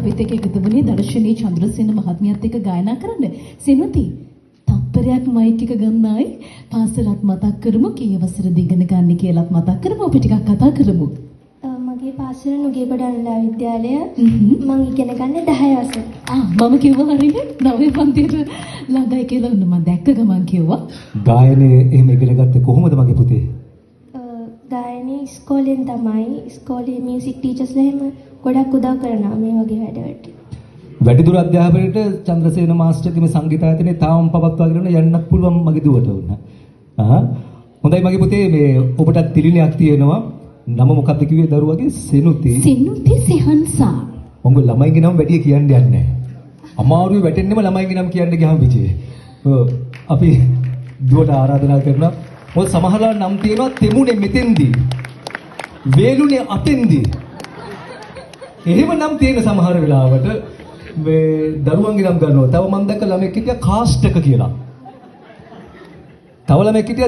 අපිත් එක්ක එකතු වුණේ දර්ශනී චන්ද්‍රසේන මහත්මියත් එක්ක ගායනා කරන්න. සෙනති තප්පරයක් මයික් එක ගන්නයි පාසලත් මතක් කරමු කී වසරද ඉගෙන ගන්න කියලාත් මතක් කරමු අපි ටිකක් කතා කරමු. මගේ පාසල නුගේගොඩ අනුලා විද්‍යාලය මම ඉගෙන ගන්නේ 10 වසරේ. මම කිව්වා හරිනේ 9 පන්තියට ළඟයි කියලා මම දැක්ක ගමන් කිව්වා. ගායනයේ එහෙම ඉගෙන ගත්තේ කොහොමද මගේ පුතේ? ගායනයේ ඉස්කෝලෙන් තමයි. ඉස්කෝලේ මියුසික් ටීචර්ස්ලා එහෙම ගොඩක් උදව් කරනවා මේ වගේ වැඩවලට. වැඩිදුර අධ්‍යාපනයේට චන්ද්‍රසේන මාස්ටර්ගේ මේ සංගීතායතනයේ තාම පවත්වාගෙන යන්නත් පුළුවන් මගේ දුවට වුණා. හොඳයි මගේ පුතේ මේ ඔබට තිලිනයක් තියෙනවා. නම මොකක්ද කිව්වේ දරුවගේ? සෙනුති. සෙනුති සෙහන්සා. උඹ ළමයිගේ නම වැඩි කියන්න යන්නේ නැහැ. අමාරුයි වැටෙන්නෙම ළමයිගේ නම කියන්න ගියාම විජේ. අපි දුවට ආරාධනා කරනවා. මොකද සමහරවල් නම් තියෙනවා තෙමුනේ මෙතෙන්දී. වේලුනේ අතෙන්දී. එහෙම නම් තියෙන සමහර වෙලාවට මේ දරුවන්ගේ නම් ගන්නවා. තව මම දැක්ක ළමෙක් හිටියා කාස්ටක කියලා. තව ළමෙක් හිටියා